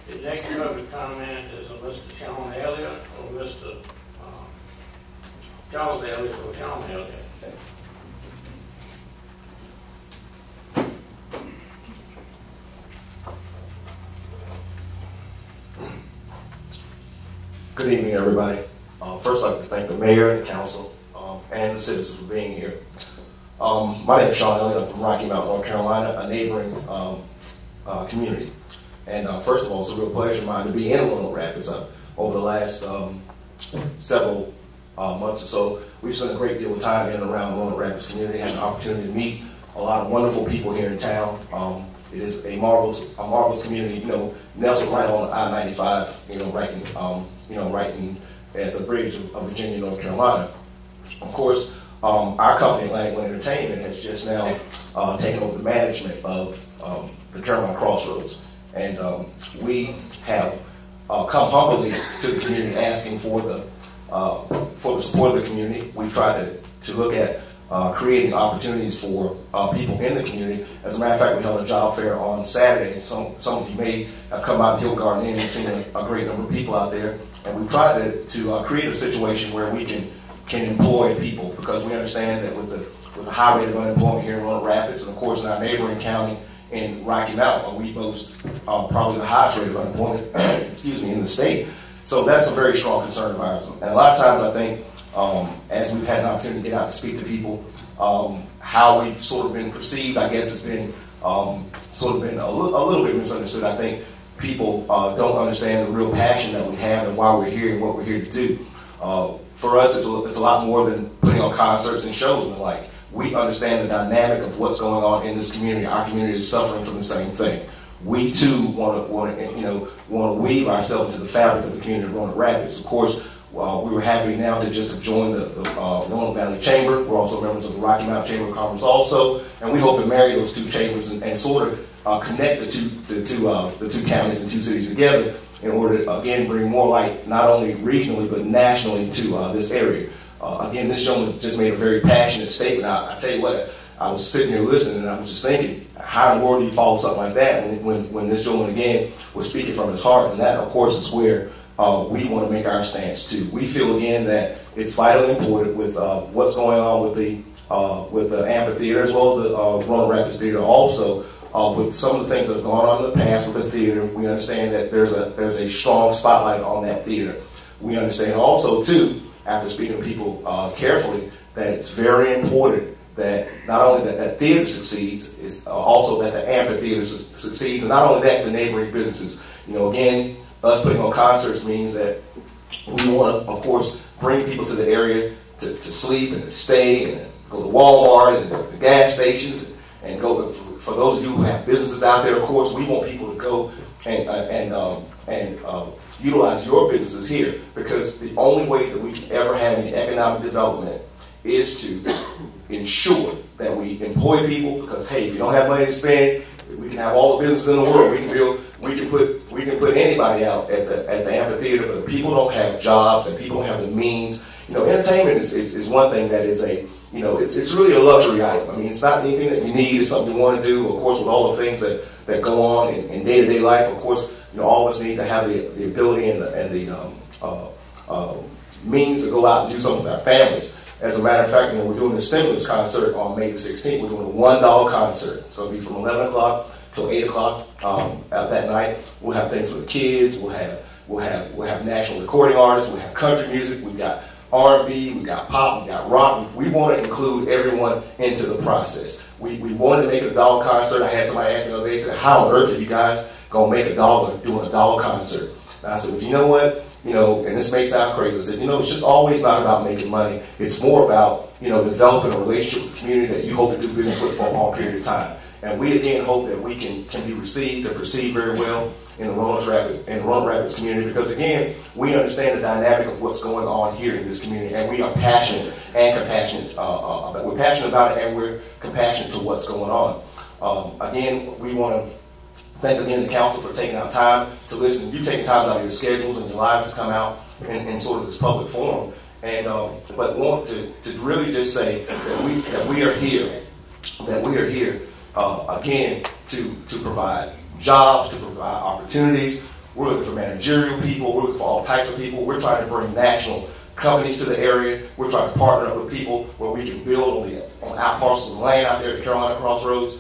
The next public comment is a Mr. Shawn Elliott or Mr. Charles Elliott or Shawn Elliott. Good evening, everybody. First, I'd like to thank the mayor and the council and the citizens for being here. My name is Shawn Elliott. I'm from Rocky Mount, North Carolina, a neighboring community. And first of all, it's a real pleasure of mine to be in Roanoke Rapids. Over the last several months or so, we've spent a great deal of time in and around the Roanoke Rapids community, had an opportunity to meet a lot of wonderful people here in town. It is a marvelous community, nestled right on I-95, right at the bridge of Virginia, North Carolina. Of course, our company, Atlantic Wind Entertainment, has just now taken over the management of the Carolina Crossroads. And we have come humbly to the community asking for the support of the community. We tried to look at creating opportunities for people in the community. As a matter of fact, we held a job fair on Saturday. Some of you may have come out to Hill Garden Inn and seen a great number of people out there. And we tried to create a situation where we can employ people, because we understand that with the high rate of unemployment here in Roanoke Rapids, and of course in our neighboring county in Rocky Mount, where we boast probably the highest rate of unemployment in the state. So that's a very strong concern of ours. And a lot of times I think, as we've had an opportunity to get out to speak to people, how we've sort of been perceived, I guess, has been sort of been a little bit misunderstood. I think people don't understand the real passion that we have and why we're here and what we're here to do. For us, it's a lot more than putting on concerts and shows and the like. We understand the dynamic of what's going on in this community. Our community is suffering from the same thing. We too want to weave ourselves into the fabric of the community of Roanoke Rapids. Of course, we were happy now to just have joined the Roanoke Valley Chamber. We're also members of the Rocky Mount Chamber of Commerce also, and we hope to marry those two chambers and sort of connect the two counties and two cities together in order to, again, bring more light, not only regionally, but nationally to this area. Again, this gentleman just made a very passionate statement. I tell you what, I was sitting here listening, and I was just thinking, how in the world do you follow something like that when this gentleman, again, was speaking from his heart? And that, of course, is where we want to make our stance, too. We feel, again, that it's vitally important with what's going on with the amphitheater, as well as the Roanoke Rapids Theater also. With some of the things that have gone on in the past with the theater, we understand that there's a strong spotlight on that theater. We understand also, too, after speaking to people carefully, that it's very important that not only that theater succeeds, is also that the amphitheater succeeds, and not only that, the neighboring businesses. Again, us putting on concerts means that we want to, of course, bring people to the area to sleep and to stay and go to Walmart and the gas stations and go to, for those of you who have businesses out there, of course, we want people to go and utilize your businesses here, because the only way that we can ever have any economic development is to ensure that we employ people. Because hey, if you don't have money to spend, we can have all the businesses in the world. We can put anybody out at the amphitheater, but if people don't have jobs and people don't have the means, entertainment is one thing that is it's really a luxury item. I mean, it's not anything that you need. It's something you want to do. Of course, with all the things that go on in day-to-day life, of course, all of us need to have the ability and the means to go out and do something with our families. As a matter of fact, we're doing a stimulus concert on May the 16th. We're doing a $1 concert. It's going to be from 11 o'clock till 8 o'clock that night. We'll have things for the kids. We'll have national recording artists. We'll have country music. We've got R&B. We've got pop. We've got rock. We want to include everyone into the process. We wanted to make a $1 concert. I had somebody ask me the other day, said, how on earth are you guys going to make $1 doing a $1 concert? And I said, well, you know what? And this may sound crazy. I said, it's just always not about making money. It's more about, developing a relationship with the community that you hope to do business with for a long period of time. And we, again, hope that we can be received and perceived very well in the Roanoke Rapids community, because, again, we understand the dynamic of what's going on here in this community, and we are passionate and compassionate about it. We're passionate about it, and we're compassionate to what's going on. Again, we want to thank again the council for taking out time to listen. You taking time out of your schedules and your lives to come out in sort of this public forum, and but want to really just say that we are here again to provide jobs, to provide opportunities We're looking for managerial people. We're looking for all types of people. We're trying to bring national companies to the area. We're trying to partner up with people where we can build on our parcels of land out there at the Carolina Crossroads,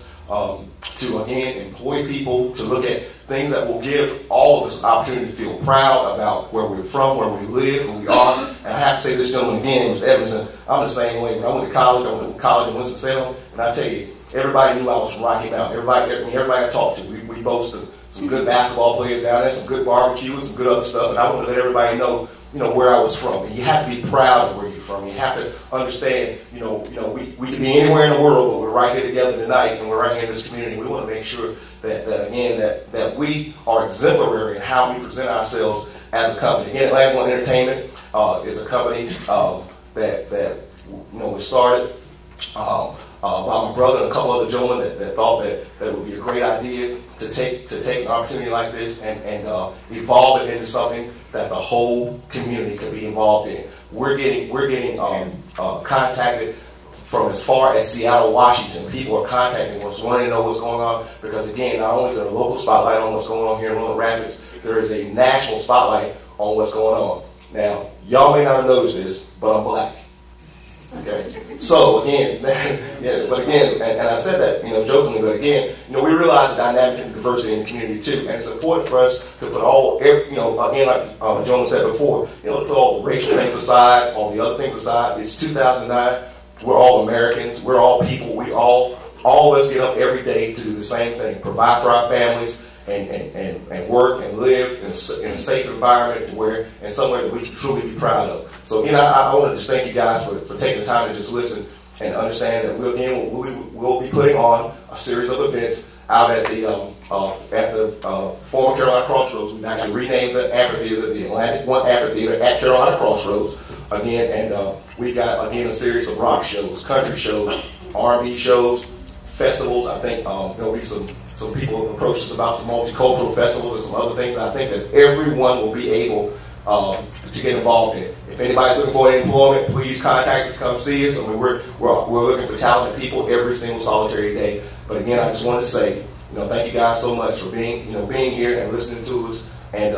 to again employ people, to look at things that will give all of us opportunity to feel proud about where we're from, where we live, who we are. And I have to say this gentleman again, Mr. Evanson, I'm the same way. When I went to college, in Winston-Salem, and I tell you, everybody knew I was from Rocky Mountain. Everybody I talked to, we boasted some good basketball players down there, some good barbecue, and some good other stuff. And I want to let everybody know, where I was from. And you have to be proud of where you're from. You have to understand, we could be anywhere in the world, but we're right here together tonight, and we're right here in this community. We want to make sure that we are exemplary in how we present ourselves as a company. Again, Atlanta One Entertainment is a company that was started by my brother and a couple other gentlemen that thought that it would be a great idea to take an opportunity like this and evolve it into something that the whole community could be involved in. We're getting contacted from as far as Seattle, Washington. People are contacting us, wanting to know what's going on, because again, not only is there a local spotlight on what's going on here in Roanoke Rapids, there is a national spotlight on what's going on. Now, y'all may not have noticed this, but I'm black. Okay, so again, and I said that, jokingly, but again, we realize the dynamic and diversity in the community too, and it's important for us to put again, like Joan said before, to put all the racial things aside, all the other things aside. It's 2009. We're all Americans. We're all people. We all of us get up every day to do the same thing: provide for our families and work and live in a safe environment and somewhere that we can truly be proud of. So again, I want to just thank you guys for taking the time to just listen and understand that we'll be putting on a series of events out at the former Carolina Crossroads. We've actually renamed the amphitheater the Atlantic One Amphitheater at Carolina Crossroads again, and we've got again a series of rock shows, country shows, R&B shows, festivals. I think there'll be some people approach us about some multicultural festivals and some other things. I think that everyone will be able to get involved in. If anybody's looking for employment, please contact us, come see us. I mean, we're looking for talented people every single solitary day. But again, I just wanted to say, thank you guys so much for being here and listening to us. And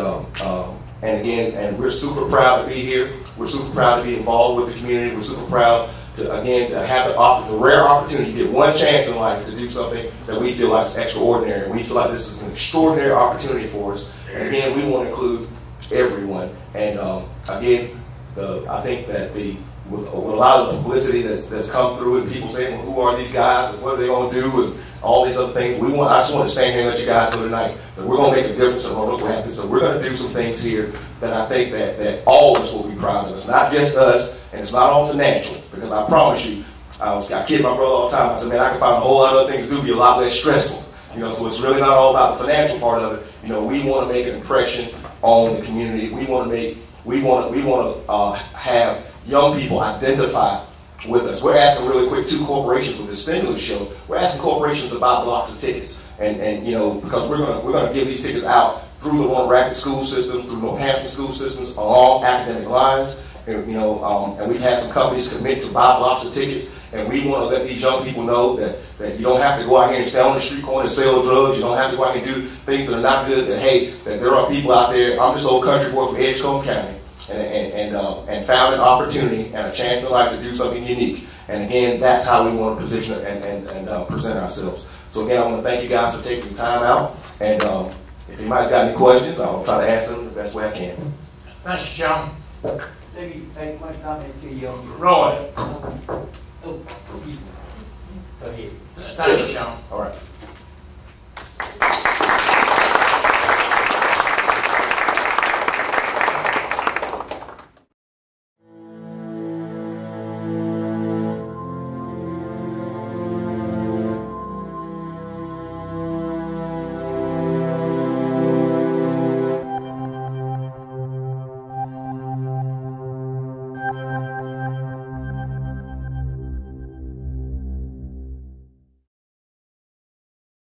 we're super proud to be here. We're super proud to be involved with the community. We're super proud to have the rare opportunity to get one chance in life to do something that we feel like is extraordinary. We feel like this is an extraordinary opportunity for us. And again, we want to include everyone. And again, I think that with a lot of the publicity that's come through and people saying, well, who are these guys and what are they going to do and all these other things, I just want to stand here and let you guys know tonight that we're going to make a difference in Roanoke Rapids. So we're going to do some things here that I think that all of us will be proud of. It's not just us, and it's not all financial, because I promise you, I kid my brother all the time. I said, man, I can find a whole lot of other things to do, be a lot less stressful. So it's really not all about the financial part of it. We want to make an impression on the community. We want to have young people identify with us. We're asking really quick 2 corporations with this stimulus show. We're asking corporations to buy blocks of tickets, and because we're going to give these tickets out through the Roanoke Rapids school system, through Northampton school systems, along academic lines. And we've had some companies commit to buy blocks of tickets, and we want to let these young people know that you don't have to go out here and stand on the street corner and sell drugs. You don't have to go out here and do things that are not good. That there are people out there. I'm this old country boy from Edgecombe County, and found an opportunity and a chance in life to do something unique. And again, that's how we want to position and present ourselves. So again, I want to thank you guys for taking the time out. And if anybody's got any questions, I'll try to answer them the best way I can. Thank you, Shawn. Let me make one comment to you on your... Roy. Oh, excuse me. Go ahead. Thank you, Shawn. All right.